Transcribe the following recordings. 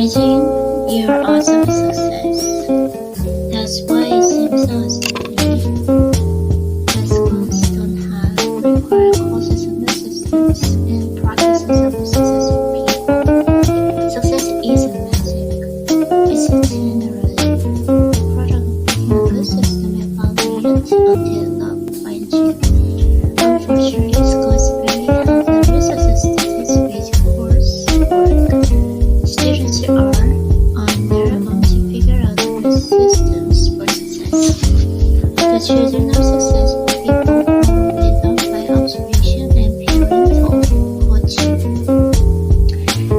Imagine your awesome success. That's why it seems so scary. Because goals don't have required causes and systems and practices of successful people. Success isn't magic. It's generally a product of being a good system evaluated until love finds you. Unfortunately, schools barely have the resources to teach basic coursework. Students are on their own to figure out the best systems for success. The children of successful people probably learn by observation and parental coaching.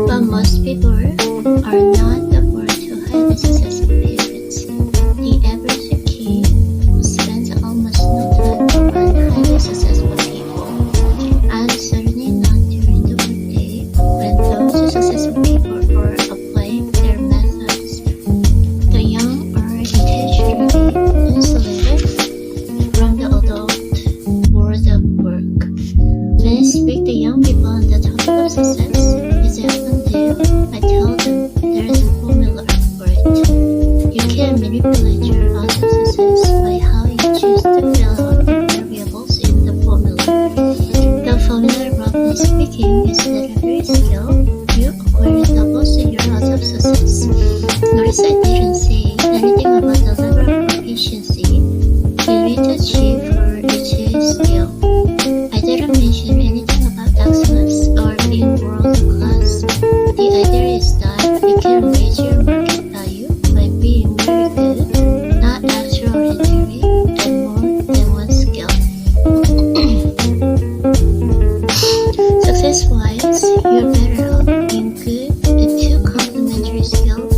But most people are not afford to highly successful parents. The average kid spends almost no time on highly successful people, and certainly not during the workday when those successful people are applying their methods. The young are intentionally insulated from the adult world of work. When I speak to young people on the topic of success, as I often do, I tell them there's a formula for it. You can manipulate your odds of success by how you choose to fill out the variables in the formula. The formula, roughly speaking, is that every skill you acquire doubles your odds of success. Notice I didn't say anything about the level of proficiency you need to achieve for each skill. I didn't mention anything about excellence or being world class. The idea is that you can raise your market value by being very good, not extraordinary, and more than one skill. Success-wise, you're better off being good at two complementary skills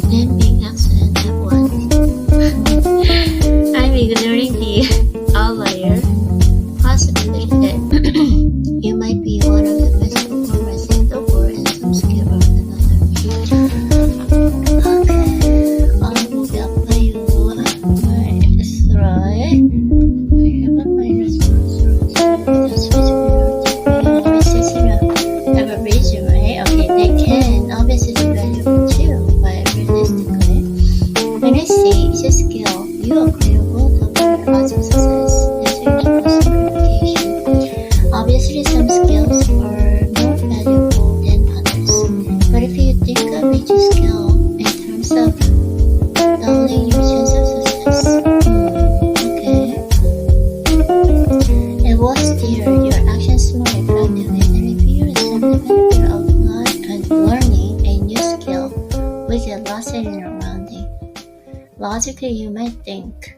than being excellent at one. I'm ignoring the outlier possibility that you might be one of the best performers in the world in some skill or another. Okay, 어묵이 아파요. right. I have a minus that's have a resume. Okay, they can obviously be valuable too, but realistically, when I say it's a skill, you acquire both of your odds of success and certain qualification. Obviously, some skills are more valuable than others, but if you think of each skill in terms of doubling your chance of success, okay. And what's there, your actions more effectively than if you receive the benefit of learning a new skill with a lesson in rounding. Logically, you might think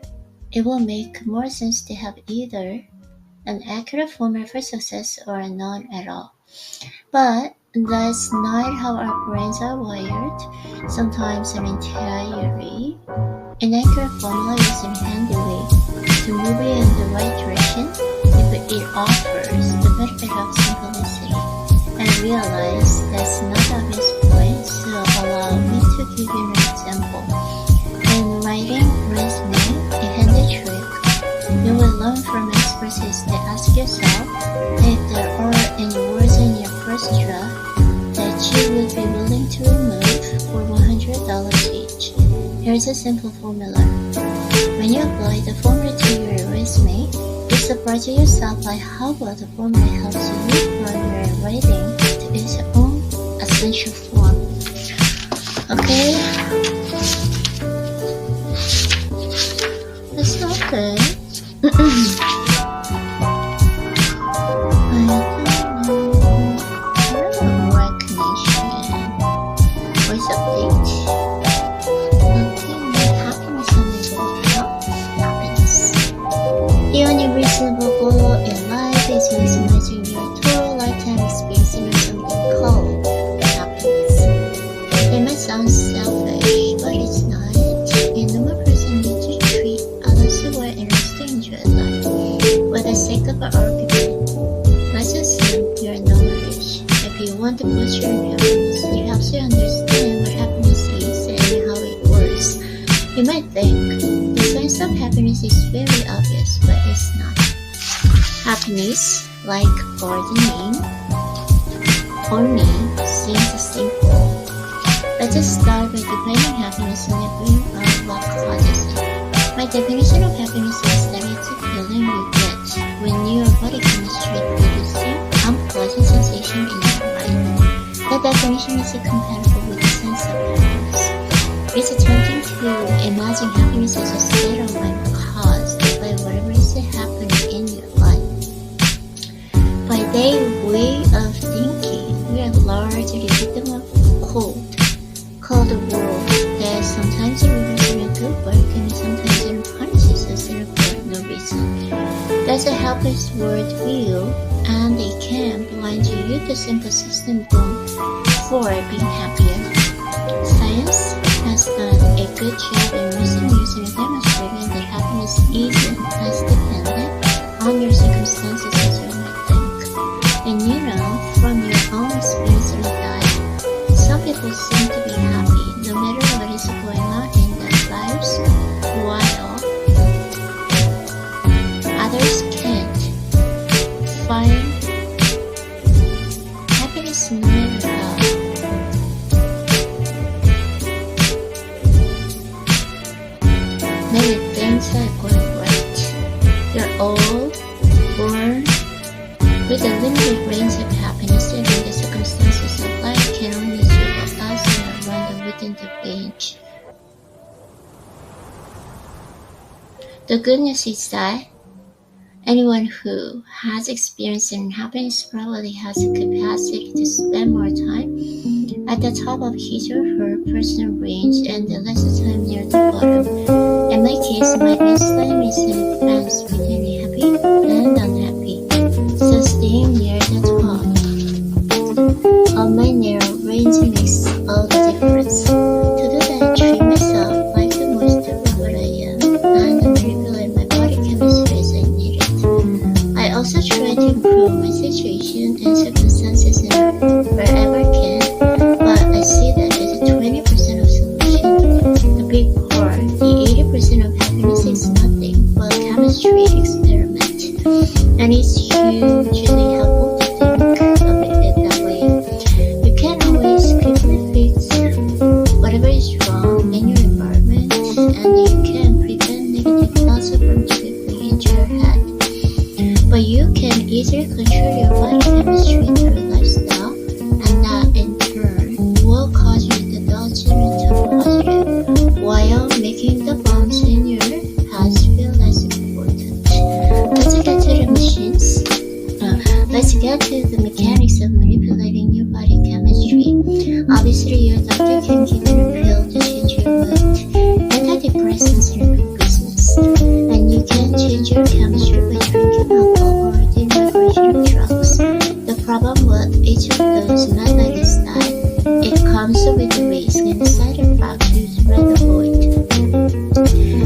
it will make more sense to have either an accurate formula for success or none at all. But that's not how our brains are wired. Sometimes an entirely inaccurate formula is a handy way to move you in the right direction if it offers the benefit of simplicity. I realize that's not obvious point, so allow me to give you an example. In writing resume, a handy trick you will learn from experts is to ask yourself if there are any words in your first draft that you would be willing to remove for $100 each. Here's a simple formula. When you apply the formula to your resume, you surprise yourself by how well the formula helps you run your writing to its own essential form. Okay? That's not good. I don't know recognition. Voice update. Nothing happiness only goes happiness. The only reasonable goal in life is maximizing your total lifetime experience in something called happiness. It might sound selfish, but it's not. A normal person needs to treat others well and to enjoy life. For the sake of our argument, let's assume you're knowledge. If you want to boost your happiness, you have to understand what happiness is and how it works. You might think the science of happiness is very obvious, but it's not. Happiness, like gardening or me, seems simple. Let's Let's start by defining happiness and agreeing on what causes it. My definition of happiness is that it's a feeling you get when your body chemistry produces unpleasant sensation in your mind. The definition is compatible with the sense of happiness. It's attempting to imagine happiness as a state of mind caused by whatever is happening in your life. By their way of thinking, we are largely victim of cold world that sometimes rewards in a good work and sometimes it punishes us for no reason. That's a helpless worldview, and they can blind you to simple system done for being happier. Science has done a good job in recent years in demonstrating that happiness isn't as dependent on your circumstances as you might think. And you know, from your own experience in life, some people seem to be happy no matter what is going on in their lives, while others can't find happiness no matter how. Many things are going right. You're all born with a limited range of happiness, and the circumstances of life can only serve us and are random within the range. The good news is that anyone who has experienced happiness probably has the capacity to spend more time at the top of his or her personal range and less time near the bottom. In my case, my baseline is in a balance between happy and unhappy, so staying near the top of my narrow range makes all the difference. To do that, I treat myself like the most of what I am and manipulate my body chemistry as I need it. I also try to improve my situation and circumstances wherever I can, but I see that as a 20% of solution. The big part, the 80% of happiness is nothing but chemistry experiment, and it's hugely helpful to think of it that way. You can't always quickly fix whatever is wrong in your environment, and you can prevent negative thoughts from swiftly into your head. But you can easily control your body chemistry through lifestyle, and that in turn will cause you to dodge into positive, while making the bombs in your head feel less important. Let's get to the machines. Let's get to the mechanics of manipulating your body chemistry. Obviously, your doctor can give you a pill to change your mood. Antidepressants are a big business, and you can change your chemistry by drinking alcohol or the recreational drugs. The problem with each of those methods is that it comes with a risk and side effects you'd rather avoid.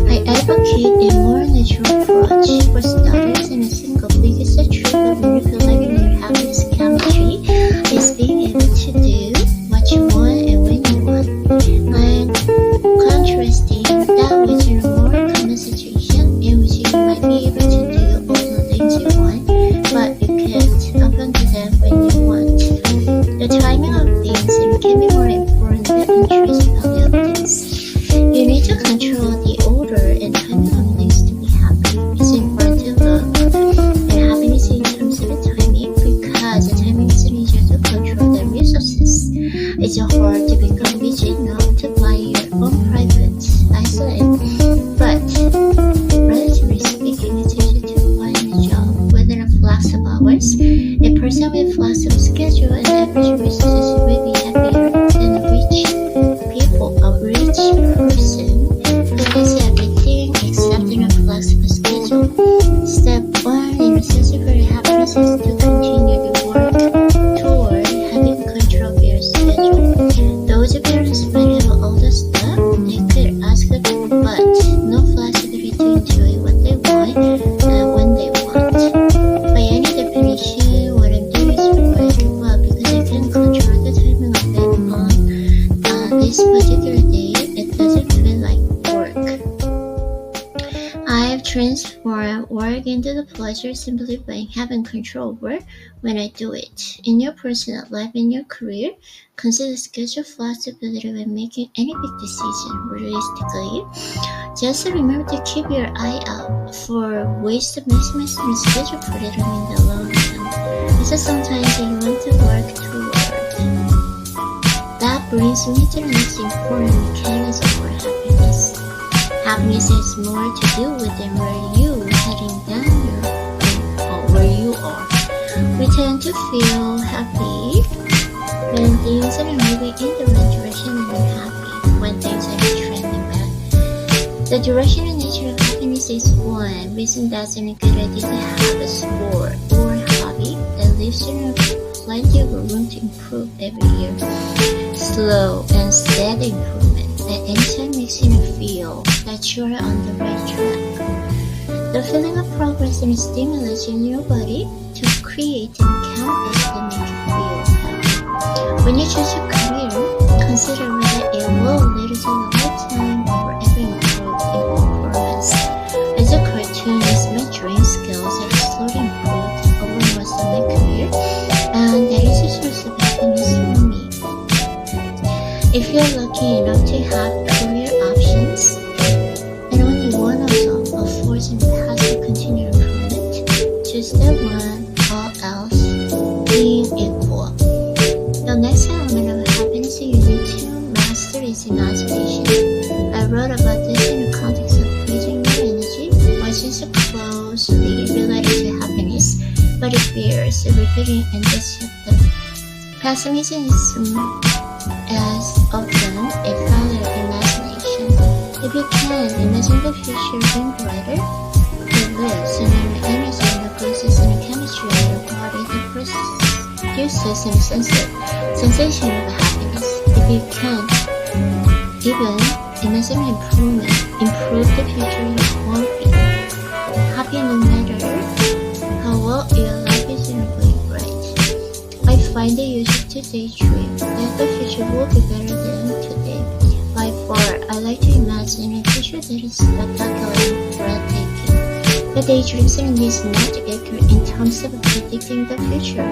I advocate a more natural approach. For starters, and I think the biggest truth of manipulating your happiness chemistry is being able to do what you want and when you want. I'm contrasting that with a more common situation in which you might be able to do all the things you want, but you can't up until them when you want. The timing of things can be more important than interest value of things. You need to control the order and timing of things to be happy. It's important to look at happiness in terms of the timing, because the timing is easier to control than resources. It's hard to become rich enough to buy your own private island, but relatively speaking, it's easier to find a job within a flexible hours. A person with flexible schedule and average resources will be happier than a rich person who has everything except in a flexible schedule. Step 1 in researching for happiness is to continue the work toward having control of your schedule. Those parents might have all the stuff they could ask for, but no flexibility to enjoy what they want and when they want. By any definition, what I'm doing is work, but because I can control the time find the pleasure simply by having control over when I do it. In your personal life, in your career, consider schedule flexibility when making any big decision. Realistically, just remember to keep your eye out for ways to maximize your schedule freedom in the long term. Because sometimes you want to work toward. That brings me to the next important mechanism for happiness. Happiness has more to do with than where you heading down or where you are. We tend to feel happy when things are moving in the right direction and unhappy when things are trending bad. The direction and nature of happiness is one reason that's a good idea to have a sport or hobby that leaves you plenty of room to improve every year. Slow and steady improvement at any time makes you feel that you're on the right track. The feeling of progress and stimulus in your body to create encounters that make you feel happy. When you choose your career, consider whether it will lead to a lifetime or ever improve in performance. As a cartoonist, my drawing skills have slowly improved over most of my career, and that is a source of happiness for me. If you're lucky enough to have career options, and only one of them affords a path to continued improvement, choose that one, all else being equal. The next element of happiness you need to master is imagination. I wrote about this in the context of using your energy, which is closely related to happiness, but it bears repeating in this chapter. Pessimism is as often a failure of imagination. If you can imagine the future being brighter, it lives in your energy and the process and chemistry of your body that produces a sensation of happiness. If you can even imagine improvement, improve the future, you won't be happy no matter how well your life is going bright. I find it useful to daydream that the future will be better than today. By far, I like to imagine a future that is spectacular and breathtaking. The daydreaming is not accurate in terms of predicting the future.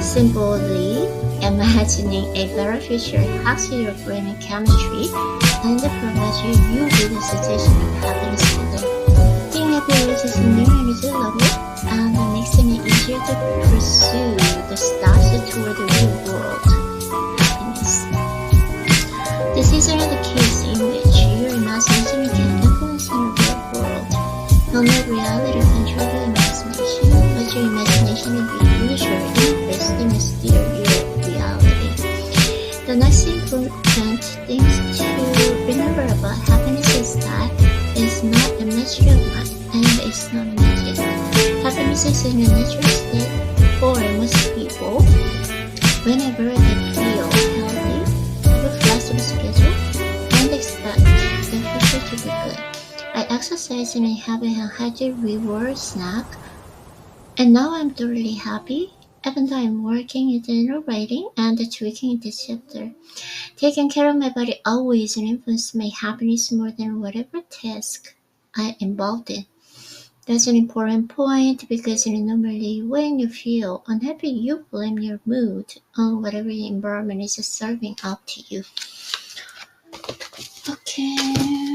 Simply imagining a better future hacks your brain and chemistry and provides you with a sensation of happiness today. Being happy raises a new energy level and makes it easier to pursue the steps toward the real world happiness. This is another case in which your imagination can influence your real world. No let reality control your imagination, but your imagination will be usually increased and steer your reality. The next important thing to remember about happiness is that it's not a natural one and it's not magic. Happiness is in a natural state for most people whenever they feel healthy, have a flexible schedule, and expect the future to be good. I exercise and I have a healthy reward snack, and now I'm thoroughly happy, even though I'm working at the writing and tweaking this chapter. Taking care of my body always influences my happiness more than whatever task I'm involved in. That's an important point because normally when you feel unhappy, you blame your mood on whatever the environment is serving up to you. Okay.